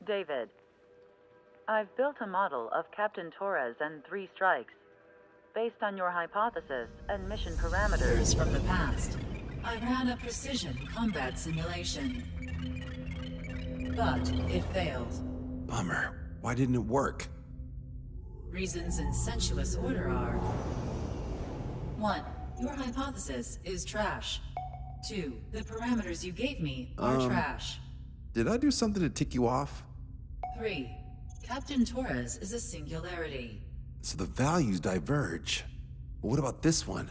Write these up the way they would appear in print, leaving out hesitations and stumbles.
David, I've built a model of Captain Torres and 3 strikes. Based on your hypothesis and mission parameters From the past, I ran a precision combat simulation. But it failed. Bummer. Why didn't it work? Reasons in sensuous order are: 1. Your hypothesis is trash. 2. The parameters you gave me are trash. Did I do something to tick you off? 3. Captain Torres is a singularity. So the values diverge. But what about this one?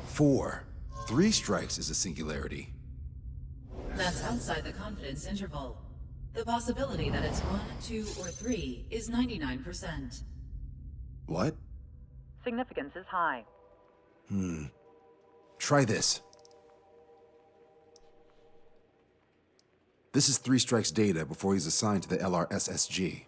4. 3 strikes is a singularity. That's outside the confidence interval. The possibility that it's 1, 2, or 3 is 99%. What? significance is high. Try this. This is 3 Strike's data before he's assigned to the LRSSG.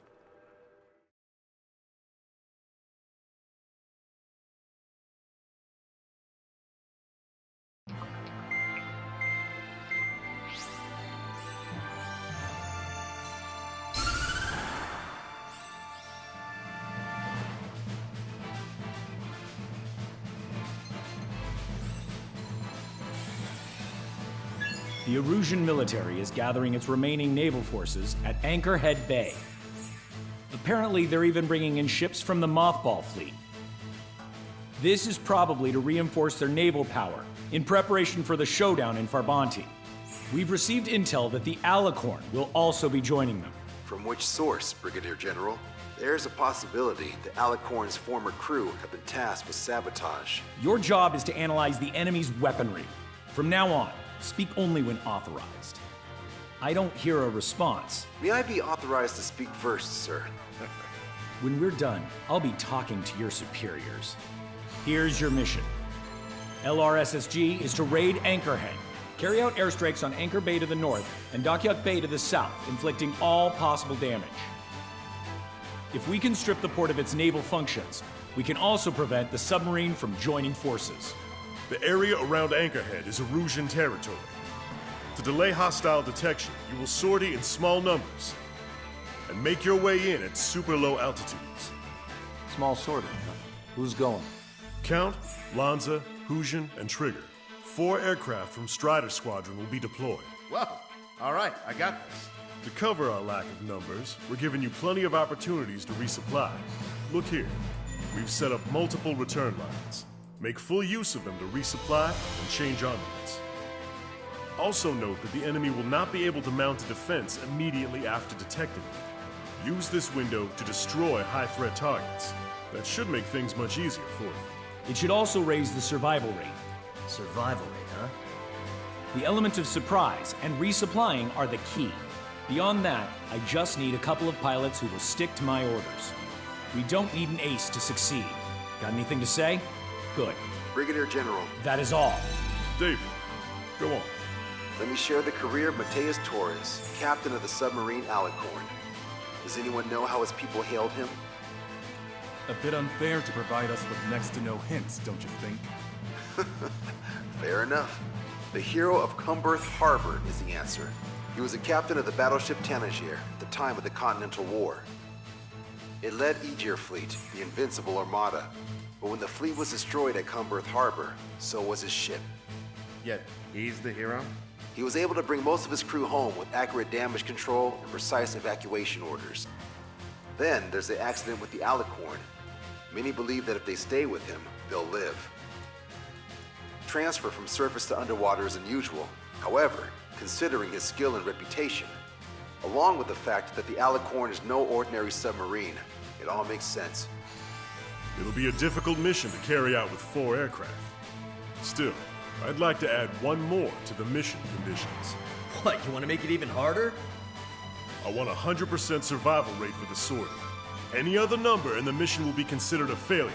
The Erusian military is gathering its remaining naval forces at Anchorhead Bay. Apparently, they're even bringing in ships from the Mothball fleet. This is probably to reinforce their naval power in preparation for the showdown in Farbanti. We've received intel that the Alicorn will also be joining them. From which source, Brigadier General? There's a possibility the Alicorn's former crew have been tasked with sabotage. Your job is to analyze the enemy's weaponry. From now on, speak only when authorized. I don't hear a response. May I be authorized to speak first, sir? When we're done, I'll be talking to your superiors. Here's your mission. LRSSG is to raid Anchorhead, carry out airstrikes on Anchor Bay to the north and Dockyuk Bay to the south, inflicting all possible damage. If we can strip the port of its naval functions, we can also prevent the submarine from joining forces. The area around Anchorhead is Erusian territory. To delay hostile detection, you will sortie in small numbers and make your way in at super low altitudes. Small sorting, huh? Who's going? Count, Lanza, Husian, and Trigger. 4 aircraft from Strider Squadron will be deployed. Well, all right, I got this. To cover our lack of numbers, we're giving you plenty of opportunities to resupply. Look here, we've set up multiple return lines. Make full use of them to resupply and change armaments. Also note that the enemy will not be able to mount a defense immediately after detecting you. Use this window to destroy high-threat targets. That should make things much easier for you. It should also raise the survival rate. Survival rate, huh? The element of surprise and resupplying are the key. Beyond that, I just need a couple of pilots who will stick to my orders. We don't need an ace to succeed. Got anything to say? Good. Brigadier General, That is all. David, go on. let me share the career of Mateus Torres, captain of the submarine Alicorn. Does anyone know how his people hailed him? A bit unfair to provide us with next to no hints, don't you think? Fair enough. The hero of Cumberth Harbor is the answer. He was a captain of the battleship Tanager at the time of the Continental War. It led Aegir Fleet, the Invincible Armada. But when the fleet was destroyed at Cumberth Harbor, so was his ship. Yet, he's the hero? He was able to bring most of his crew home with accurate damage control and precise evacuation orders. Then there's the accident with the Alicorn. Many believe that if they stay with him, they'll live. Transfer from surface to underwater is unusual. However, considering his skill and reputation, along with the fact that the Alicorn is no ordinary submarine, it all makes sense. It'll be a difficult mission to carry out with 4 aircraft. Still, I'd like to add one more to the mission conditions. What, you want to make it even harder? I want a 100% survival rate for the sortie. Any other number and the mission will be considered a failure.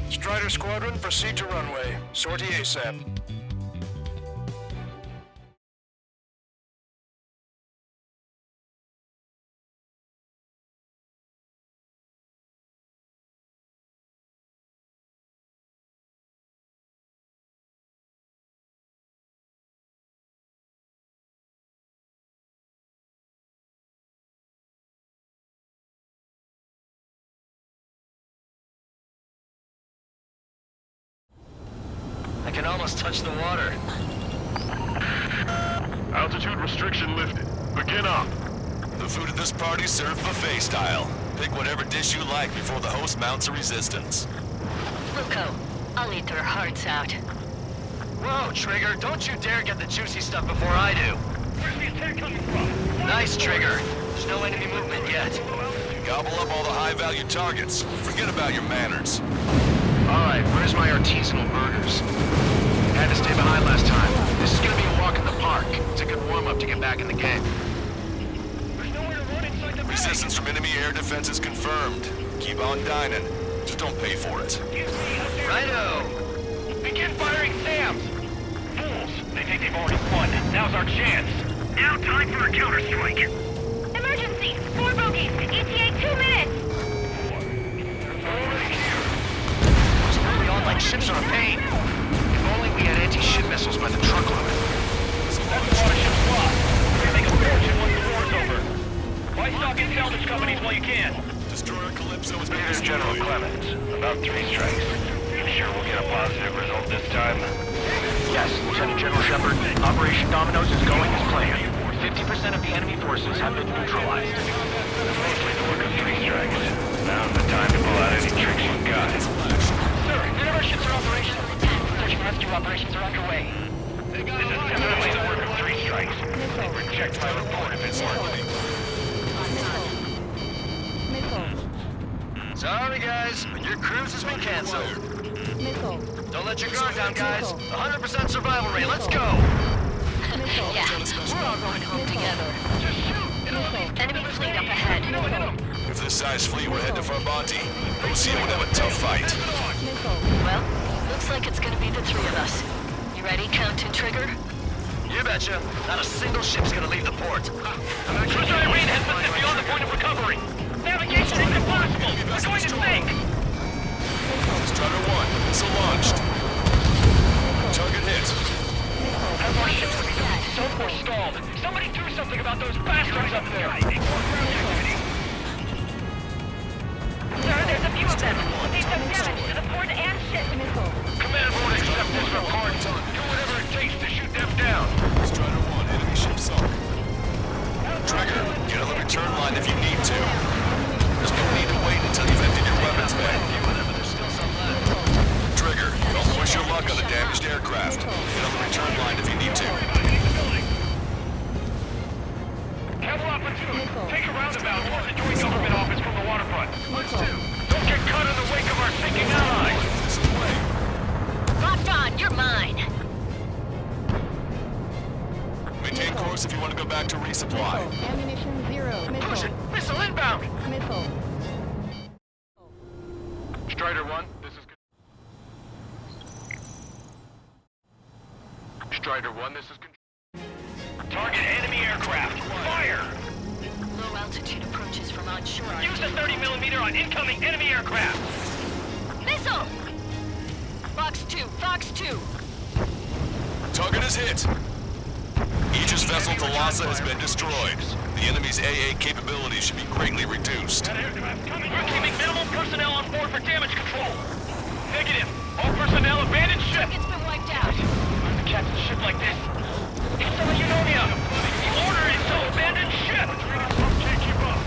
Strider Squadron, proceed to runway. Sortie ASAP. can almost touch the water. Altitude restriction lifted. Begin up. The food at this party's served buffet style. Pick whatever dish you like before the host mounts a resistance. Wilco, I'll eat their hearts out. Whoa, Trigger, don't you dare get the juicy stuff before I do. Where's the attack coming from? Nice, Trigger. There's no enemy movement yet. Gobble up all the high-value targets. Forget about your manners. Alright, where's my artisanal burgers? Had to stay behind last time. This is gonna be a walk in the park. It's a good warm-up to get back in the game. There's nowhere to run inside the resistance from enemy air defenses confirmed. Keep on dining. Just don't pay for it. Righto! Begin firing SAMs! Fools! They think they've already won. Now's our chance. Now time for a counterstrike. Emergency! 4 bogeys! ETA 2 minutes! Already here. It's early on like ships on a pain. If only we had anti-ship missiles by the truckload. That's a lot of ships lost. We're gonna make a fortune once the war's over. Buy stock in salvage companies while you can. Destroyer Calypso has been destroyed. General Clemens. About 3 strikes. You sure we'll get a positive result this time? Yes, Lieutenant General Shepard. Operation Dominoes is going as planned. 50% of the enemy forces have been neutralized. Mostly the work of 3 strikes. Now's the time to pull out any tricks you've got. Sir, none of our ships are operational. Search and rescue operations are underway. This is definitely the work of 3 strikes. Reject my report if it's worthy. Sorry, guys, but your cruise has been canceled. Don't let your guard down, guys. 100% survival rate. Let's go! Yeah, we're all going home together. Enemy fleet up ahead. If this size fleet were head to Farbanti, Lucia would have a tough fight. Well, looks like it's gonna be the 3 of us. You ready, Captain Trigger? You betcha. Not a single ship's gonna leave the port. Cruiser Irene has been sent beyond the point of recovery. Navigation is impossible. We're going to sink. Strider 1, missile launched. Target hit. Have our ships to be sunk or stalled. Somebody do something about those bastards up there. Sir, there's a few of them. They've done damage to the port and ship. Command won't accept this report. Do whatever it takes to shoot them down. Strider 1, enemy ship sunk. Trigger, get on the return line if you need to. There's no need to wait until you've emptied your weapons bag. Trigger, don't push your luck on the damaged aircraft. Get on the return line if you need to. Cavalry platoon, take a roundabout towards the joint government office from the waterfront. Let's do. Don't get caught in the wake of our sinking allies. This way. Locked on, you're mine. Maintain course if you want to go back to resupply. Ammunition 0. Push it! Missile inbound! Missile. Strider 1, this is... Strider 1, this is... Target enemy aircraft! Fire! Low altitude approaches from onshore. Use the 30mm on incoming enemy aircraft! Missile! Fox 2, Fox 2. Target is hit! Aegis vessel Thalassa has been destroyed. The enemy's AA capabilities should be greatly reduced. We're keeping minimum personnel on board for damage control. Negative. All personnel abandon ship. Target's been wiped out. How's the captain ship like this? It's some Eunonia. The order is to abandon ship. Can't keep up.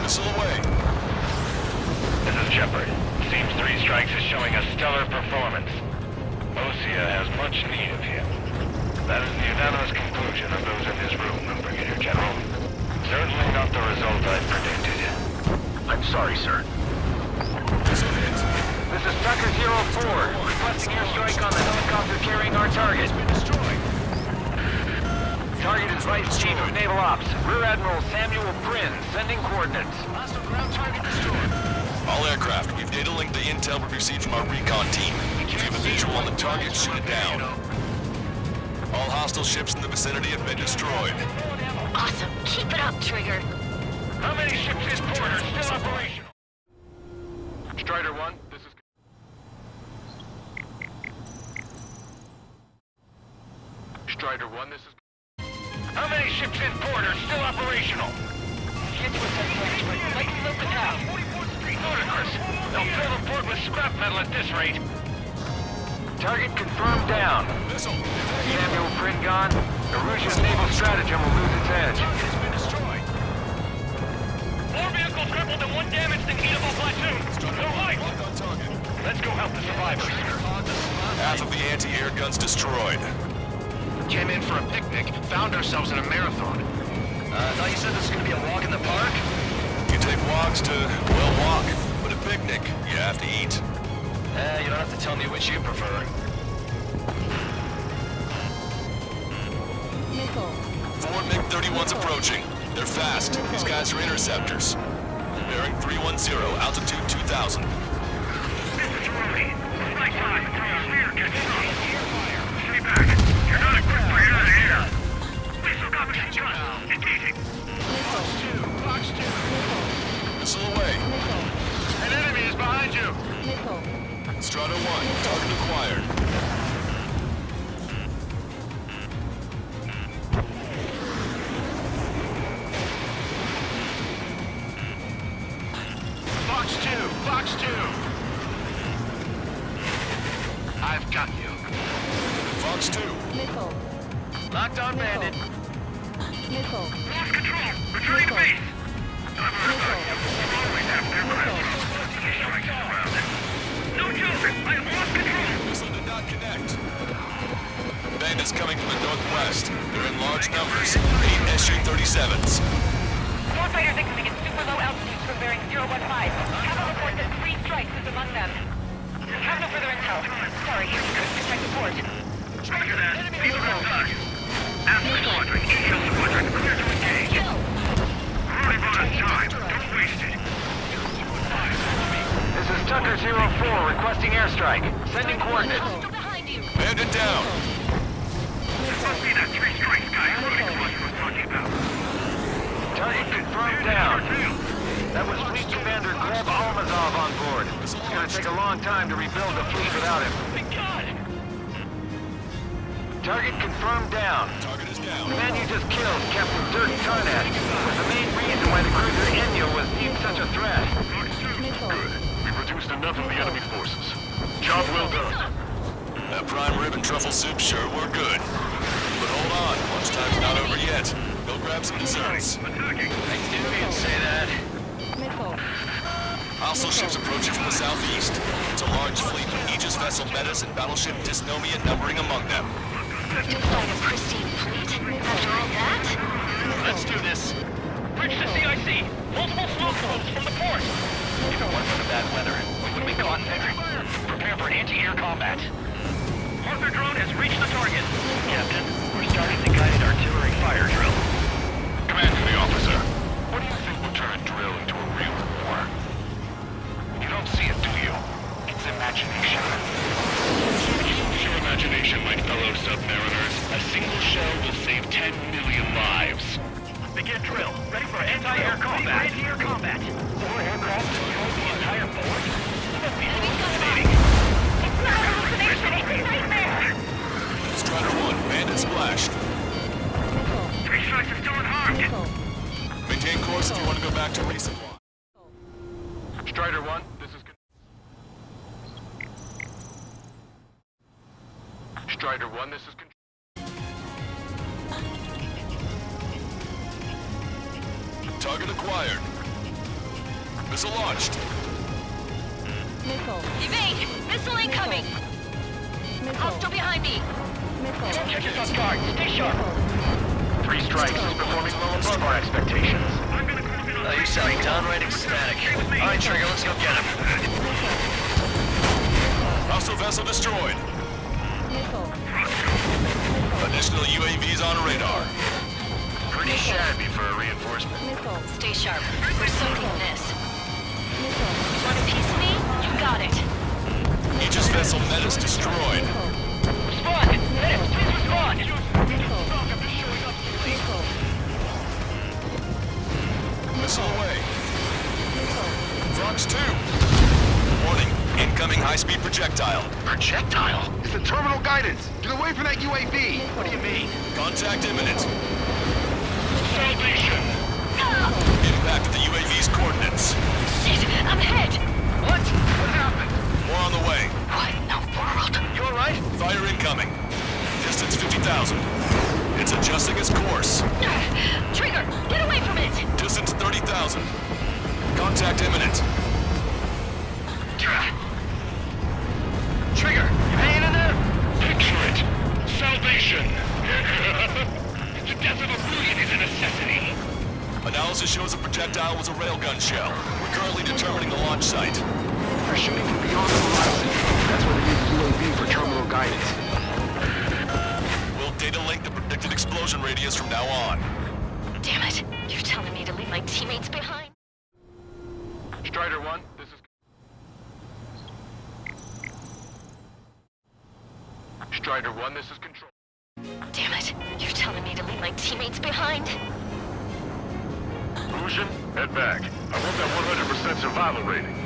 Missile away. This is Shepard. Seems 3 strikes is showing a stellar performance. Osea has much need of him. That is the unanimous conclusion of those in this room, Brigadier General. Certainly not the result I predicted. I'm sorry, sir. This is Tucker 04, requesting airstrike on the helicopter carrying our target. Target is Vice Chief of Naval Ops, Rear Admiral Samuel Bryn, sending coordinates. Hostile ground target destroyed. All aircraft, we've data linked the intel we received from our recon team. If you have a visual on the target, shoot it down. All hostile ships in the vicinity have been destroyed. Awesome. Keep it up, Trigger. How many ships in port are still operational? Strider 1, this is... Strider 1, this is... How many ships in port are still operational? Get to a sanctuary. Like we look the path. Ludicrous. They'll fill the port with scrap metal at this rate. Target confirmed down. Missile. Samuel Print gone. Erusia's naval stratagem will lose its edge. Target has been destroyed. More vehicles crippled and one damaged in Eatable Platoon. They're right. Locked on target. Let's go help the survivors. Half of the anti-air guns destroyed. Came in for a picnic, found ourselves in a marathon. I thought you said this was gonna be a walk in the park? You take walks to, well, walk. But a picnic, you have to eat. You don't have to tell me which you prefer. Four MiG-31s approaching. They're fast. These guys are interceptors. Bearing 310, altitude 2000. This is Rooney. Night time until your leader gets shot. Stay back. You're not equipped for air to air. We still got machine guns. Engaging. Fox 2. Missile away. An enemy is behind you. Strata 1, target acquired. Fox 2. Fox 2. I've got you. Fox 2. Locked on bandit. Lost control. Returning to base. Always have aircraft. Strikes surrounded. No children. I have lost control. Missile did not connect. Bandits coming from the northwest. They're in large numbers. 8 Su-37s. Warfighters exiting at super low altitudes from bearing 015. Capital reports that 3 strikes is among them. Have no further intel. Sorry, couldn't check the port. Roger that. These are all done. Alpha Squadron, EO Squadron, clear to engage. Running out of time. Don't waste it. This is Tucker 04 requesting airstrike. Sending coordinates. Bandit down. This must be that 3 strikes guy Rudy was talking about. Target confirmed down. That was Fleet Commander Gleb Almazov on board. It's gonna take a long time to rebuild the fleet without him. Target confirmed down. Target is down. The man you just killed, Captain Dirk Tarnat, was the main reason why the cruiser Inyo was deemed such a threat. Good. We've reduced enough of the enemy forces. Job well done. That prime rib and truffle soup sure were good. But hold on, lunchtime's not over yet. Go grab some desserts. Attacking. I knew you'd say that. Hostile ships approaching from the southeast. It's a large fleet with Aegis vessel Metis and battleship Dysnomia numbering among them. Despite a pristine fleet, after all that? Let's do this. Bridge to CIC. Multiple smoke boats from the port. If it wasn't for bad weather, we would be caught there. Prepare for anti-air combat. Arthur drone has reached the target. Captain, we're starting the guided artillery fire drill. Command to the officer. What do you think will turn a drill into a real war? You don't see it, do you? It's imagination. Use your imagination, my fellow submariners. A single shell will save 10 million lives. Begin drill. Ready for anti-air combat. Anti-air combat. 4 aircraft destroyed the entire board? That must be hallucinating. It's not a hallucination, it's a nightmare! Strider 1, bandit splashed. 3 strikes are still unharmed. Maintain course if you want to go back to resupply. Strider 1, this is... Strider 1, this is... Target acquired. Missile launched. Evade! Missile incoming! Hostile behind me! Don't catch us off guard. Stay sharp. 3 strikes is performing well above our expectations. I'm gonna close in on You sound downright ecstatic. Alright, Trigger, let's go get him. Hostile vessel destroyed. Additional UAVs on radar. Pretty shabby for a reinforcement. Stay sharp. We're soaking this. Want a piece of me? You got it. Aegis vessel Metis destroyed. Respond! Metis, please respond! Missile away. Fox 2. Warning, incoming high-speed projectile. Projectile? It's the terminal guidance. Get away from that UAV. What do you mean? Contact imminent. Salvation! Impact at the UAV's coordinates. Shit! I'm hit! What? What happened? More on the way. What in the world? You alright? Fire incoming. Distance 50,000. It's adjusting its course. Trigger, get away from it! Distance 30,000. Contact imminent. Trigger, you hanging in there? Picture it. Salvation. The death of a million is a necessity. Analysis shows the projectile was a railgun shell. We're currently determining the launch site. They're shooting from beyond the horizon. That's where they use UAV for terminal guidance. We'll data link the predicted explosion radius from now on. Damn it. You're telling me to leave my teammates behind? Strider 1, this is... Strider 1, this is Control. Damn it. You're telling me to leave my teammates behind? Lucian, head back. I want that 100% survival rating.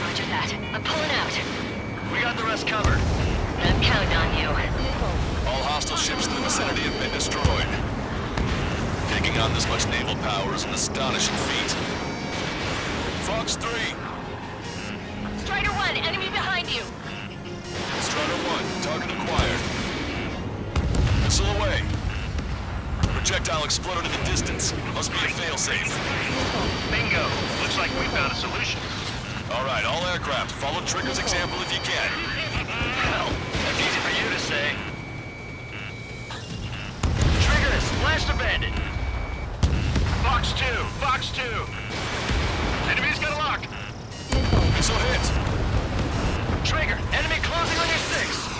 Roger that. I'm pulling out. We got the rest covered. I'm counting on you. All hostile ships in the vicinity have been destroyed. Taking on this much naval power is an astonishing feat. Fox 3. Strider 1, enemy behind you. Strider 1, target acquired. Missile away. Projectile exploded in the distance. Must be a failsafe. Bingo. Looks like we found a solution. Alright, all aircraft, follow Trigger's example if you can. Well, that's easy for you to say. Trigger, splashed a bandit. Fox 2, Fox 2. Enemy's got a lock. Missile hit. Trigger, enemy closing on your 6.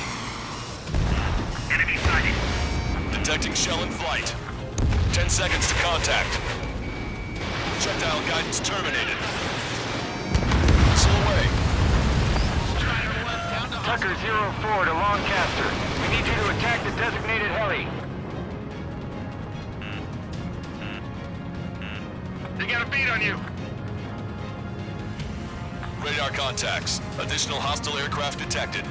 Enemy sighted. Detecting shell in flight. 10 seconds to contact. Projectile guidance terminated. Missile away. Tucker 04 to Lancaster. We need you to attack the designated heli. They got a beat on you. Radar contacts. Additional hostile aircraft detected.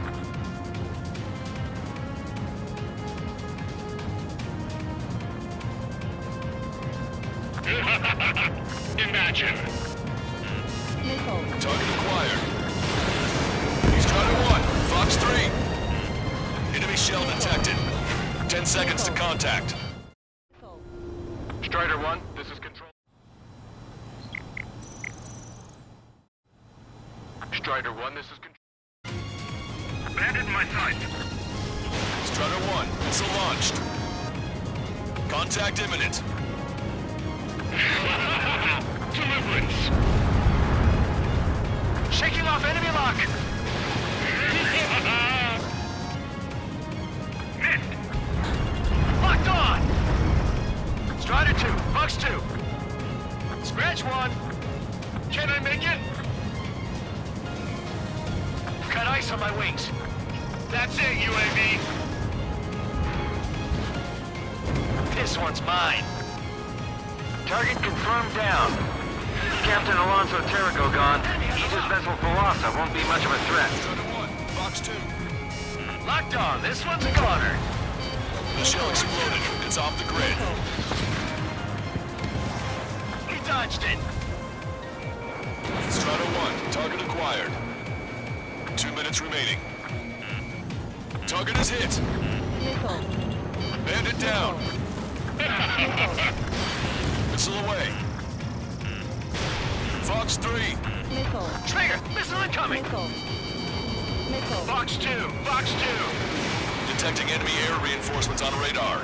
Imagine. Target acquired. Strider 1, Fox 3. Enemy shell detected. 10 seconds to contact. Strider 1, this is Control. Strider 1, this is Control. Bandit in my sight. Strider 1, missile launched. Contact imminent. Deliverance. Shaking off enemy lock. Missed. Locked on. Strider 2, Fox 2. Scratch 1. Can I make it? Got ice on my wings. That's it, UAV. This one's mine. Target confirmed down. Captain Alonso Terrigo gone. Aegis vessel Philosopher won't be much of a threat. Strider 1, Fox 2. Locked on. This one's a goner. The shell exploded. It's off the grid. He dodged it. Strider 1, target acquired. 2 minutes remaining. Target is hit. Bandit down. Missile away. Fox 3. Trigger, missile incoming. Fox 2, Fox 2. Detecting enemy air reinforcements on radar.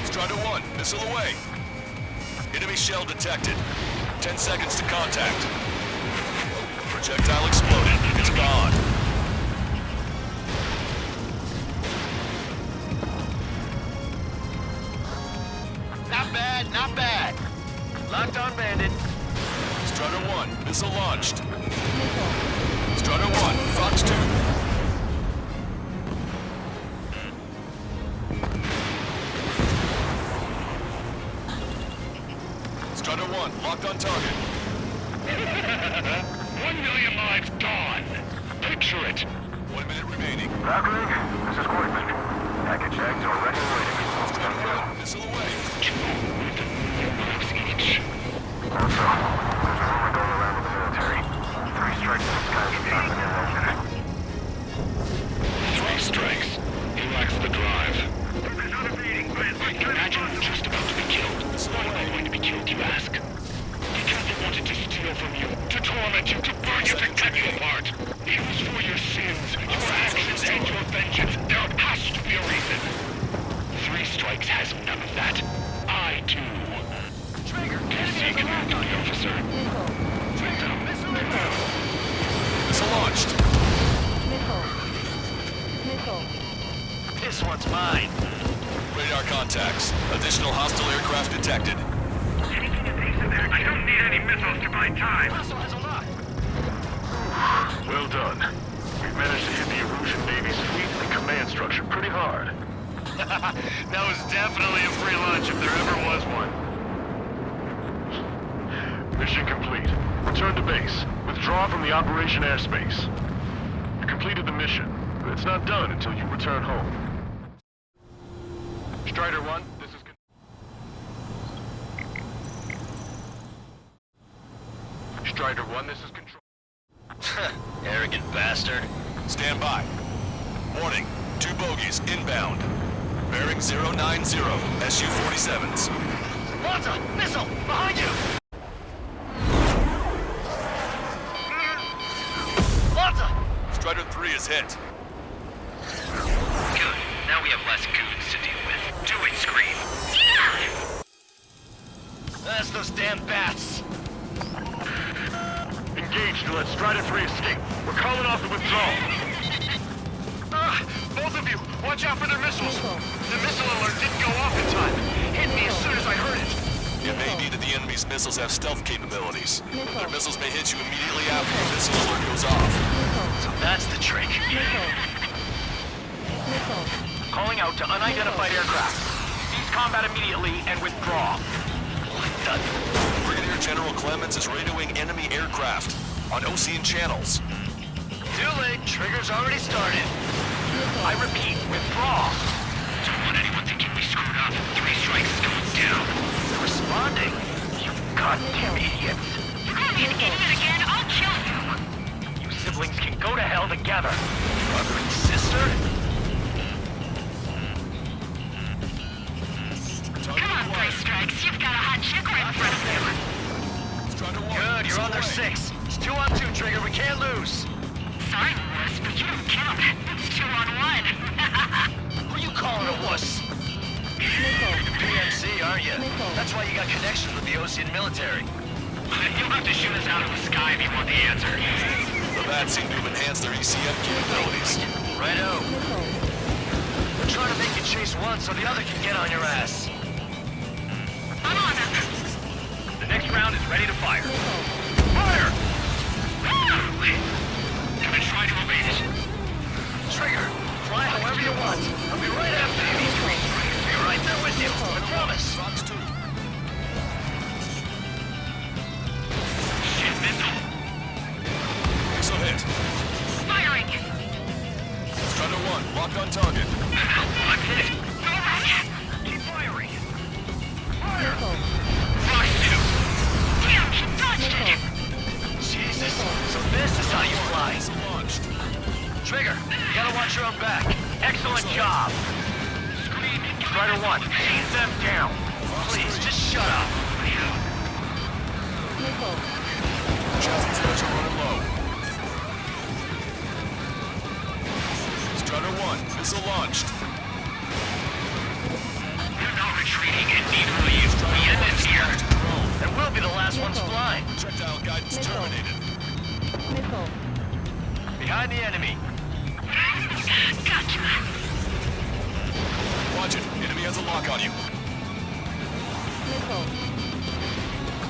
Strider 1, missile away. Enemy shell detected. 10 seconds to contact. Projectile exploded. It's gone. Not bad, not bad. Locked on bandit. Strider 1, missile launched. Strider 1, Fox 2. Strider 1, locked on target. 1 million lives gone. Picture it. 1 minute remaining. Valkyrie, this is Quartermaster. Package eggs are ready and waiting. Strider 1, missile away. 2 lives each. Also, there's a rumor going around in the military. one's mine. Radar contacts. Additional hostile aircraft detected. I don't need any missiles to buy time. Well done. We've managed to hit the Erusian Navy's fleet and command structure pretty hard. That was definitely a free lunch if there ever was one. Mission complete. Return to base. Withdraw from the Operation airspace. You completed the mission, but it's not done until you return home. Strider 1, this is... Strider 1, this is control. Arrogant bastard. Stand by. Warning. 2 bogies inbound. Bearing 090. Su-47s. Lanza! Missile! Behind you! Lanza! Strider 3 is hit. Good. Now we have less goons to deal with. Do it, Scream. That's those damn bats. Engage to let Strider 3 escape. We're calling off the withdrawal. Both of you, watch out for their missiles. The missile alert didn't go off in time. Hit me as soon as I heard it. It may be that the enemy's missiles have stealth capabilities. Their missiles may hit you immediately after the missile alert goes off. So that's the trick. Calling out to unidentified aircraft. Cease combat immediately and withdraw. What the... Brigadier General Clemens is radioing enemy aircraft on Ocean channels. Too late. Trigger's already started. I repeat, withdraw. Don't want anyone thinking we screwed up. 3 strikes is going down. They're responding. You goddamn idiots. You call me an idiot again, I'll kill you. You siblings can go to hell together. Brother and sister? Come on, 3 strikes. You've got a hot chick right in front of you. Good, you're on their 6. It's 2 on 2, Trigger. We can't lose. Sorry, wuss, but you don't count. It's 2 on 1. Who you calling a wuss? PMC, aren't you? That's why you got connections with the Ocean military. You'll have to shoot us out of the sky if you want the answer. The bats seem to have enhanced their ECM capabilities. Righto. We're trying to make you chase one so the other can get on your ass. I'm on it. The next round is ready to fire. Fire! Have been trying to evade it. Trigger, fly however you want. I'll be right after you. Be right there with you. I promise. Shit, missile. Missile hit. Firing. Strider 1, locked on target. I'm hit. Go right. Keep firing. Fire! Fox 2. Damn, she dodged it. Jesus. So this is how you fly. Missile launched. Trigger, you gotta watch your own back. Excellent job. Strider 1, seize them down. Please, just shut up. Chassis trails are running low. Strider 1, missile launched. We're not retreating and neither will you. The end is here. And we'll be the last ones flying. Projectile guidance terminated. Behind the enemy. Gotcha. Watch it. Enemy has a lock on you.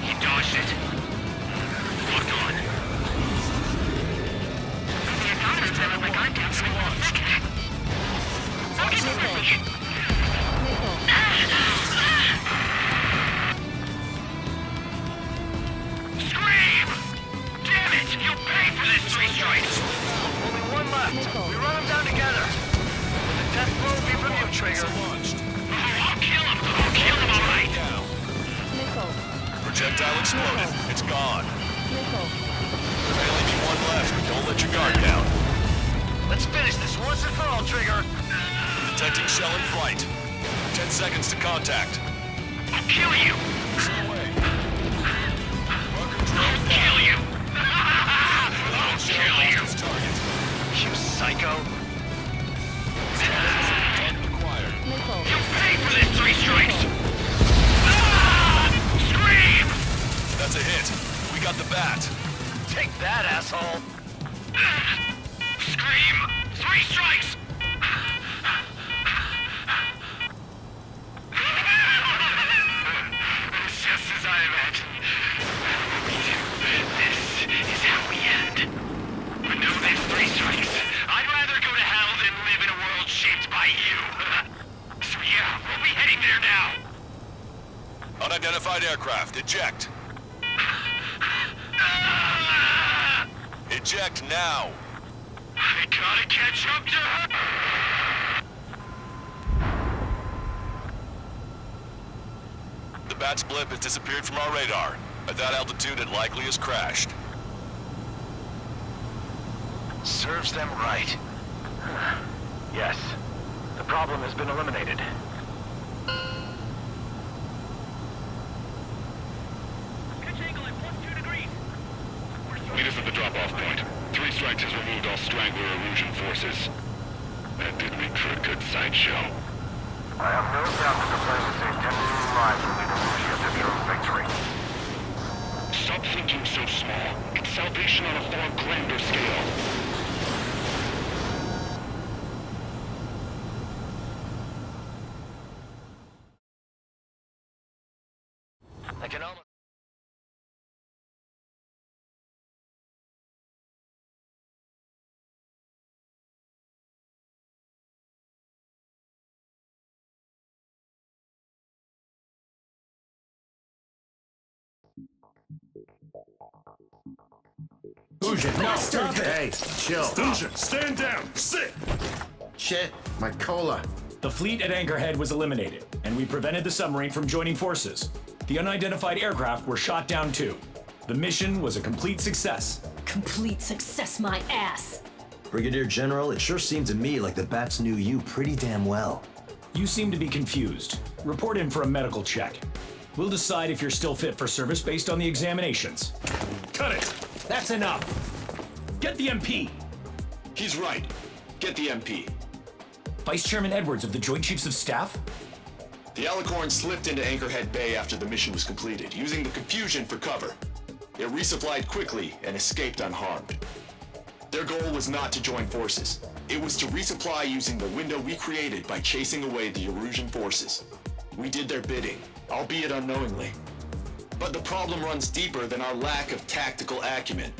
He dodged it. Locked on. The economy's running like I'm down for a second. I'll get busy. Scream! Damn it! You'll pay for this, 3 strikes! Only one left. We run them down together. The death blow will be from you, Trigger. Launched. I'll kill him! I'll kill him, all right! Down. Projectile exploded. It's gone. There may only be one left, but don't let your guard down. Let's finish this once and for all, Trigger. Detecting shell in flight. 10 seconds to contact. I'll kill you! Missile away. Marker drone I'll down. kill you! I'll kill you! Target. You psycho. Target acquired. You'll pay for this, 3 strikes! Ah! Scream! That's a hit. We got the bat. Take that, asshole. Scream! 3 strikes! Hey, you! So yeah, we'll be heading there now. Unidentified aircraft, eject. Eject now. I gotta catch up to her! The Bat's blip has disappeared from our radar. At that altitude, it likely has crashed. Serves them right. Yes. The problem has been eliminated. Pitch angle at +2 degrees. Meet us at the drop-off point. 3 Strikes has removed all Strangler Erosion forces. That did make for a good sideshow. I have no doubt that the plan to save 10 million lives will lead Erosia to their own victory. Stop thinking so small. It's salvation on a far grander scale. I can almost... Fusion, no, stop it! Hey, chill. Fusion, stand down. Sit. Shit, my cola. The fleet at Anchorhead was eliminated, and we prevented the submarine from joining forces. The unidentified aircraft were shot down too. The mission was a complete success. Complete success, my ass. Brigadier General, it sure seemed to me like the Bats knew you pretty damn well. You seem to be confused. Report in for a medical check. We'll decide if you're still fit for service based on the examinations. Cut it. That's enough. Get the MP. He's right. Get the MP. Vice Chairman Edwards of the Joint Chiefs of Staff? The Alicorn slipped into Anchorhead Bay after the mission was completed, using the confusion for cover. It resupplied quickly and escaped unharmed. Their goal was not to join forces. It was to resupply using the window we created by chasing away the Erusian forces. We did their bidding, albeit unknowingly. But the problem runs deeper than our lack of tactical acumen.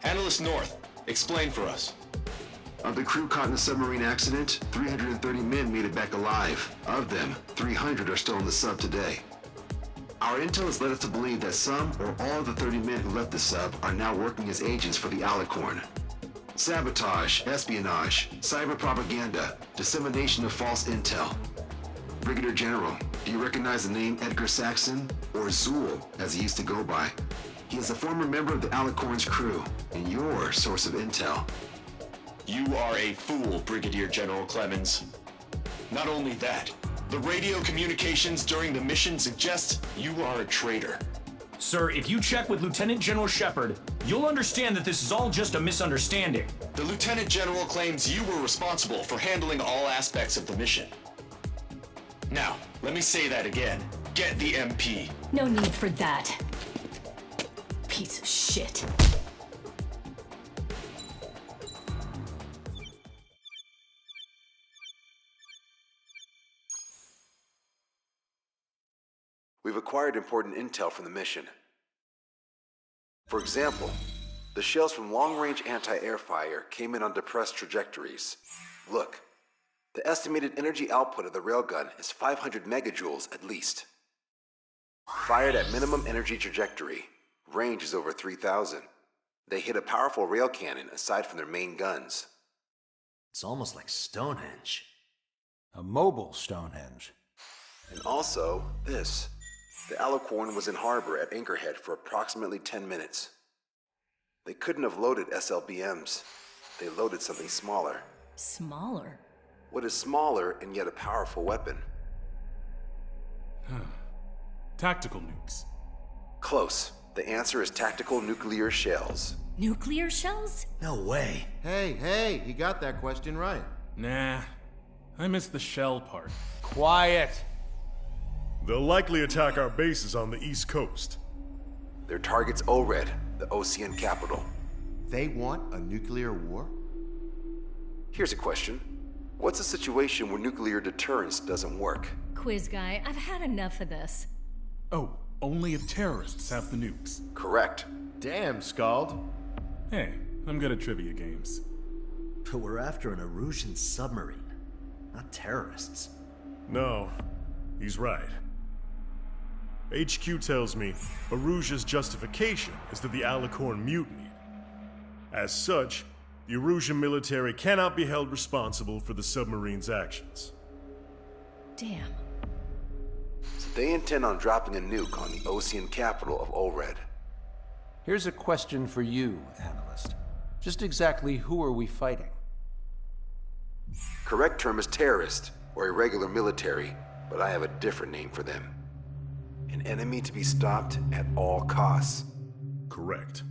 Analyst North, explain for us. Of the crew caught in the submarine accident, 330 men made it back alive. Of them, 300 are still in the sub today. Our intel has led us to believe that some or all of the 30 men who left the sub are now working as agents for the Alicorn. Sabotage, espionage, cyber propaganda, dissemination of false intel. Brigadier General, do you recognize the name Edgar Saxon, or Zool, as he used to go by? He is a former member of the Alicorn's crew, and your source of intel. You are a fool, Brigadier General Clemens. Not only that, the radio communications during the mission suggest you are a traitor. Sir, if you check with Lieutenant General Shepard, you'll understand that this is all just a misunderstanding. The Lieutenant General claims you were responsible for handling all aspects of the mission. Now, let me say that again. Get the MP. No need for that. Piece of shit. We've acquired important intel from the mission. For example, the shells from long-range anti-air fire came in on depressed trajectories. Look, the estimated energy output of the railgun is 500 megajoules at least. Fired at minimum energy trajectory, range is over 3,000. They hit a powerful rail cannon aside from their main guns. It's almost like Stonehenge. A mobile Stonehenge. And also, this. The Alicorn was in harbor at Anchorhead for approximately 10 minutes. They couldn't have loaded SLBMs. They loaded something smaller. Smaller? What is smaller and yet a powerful weapon? Tactical nukes. Close. The answer is tactical nuclear shells. Nuclear shells? No way. Hey, he got that question right. Nah, I missed the shell part. Quiet. They'll likely attack our bases on the East Coast. Their target's ORED, the Ocean capital. They want a nuclear war? Here's a question. What's a situation where nuclear deterrence doesn't work? Quiz guy, I've had enough of this. Oh, only if terrorists have the nukes. Correct. Damn, Scald. Hey, I'm good at trivia games. But we're after an Erusian submarine. not terrorists. No, he's right. HQ tells me Aruja's justification is that the Alicorn mutinied. As such, the Aruja military cannot be held responsible for the submarine's actions. Damn. So they intend on dropping a nuke on the Ocean capital of Olred. Here's a question for you, analyst. Just exactly who are we fighting? Correct term is terrorist, or irregular military, but I have a different name for them. An enemy to be stopped at all costs. Correct.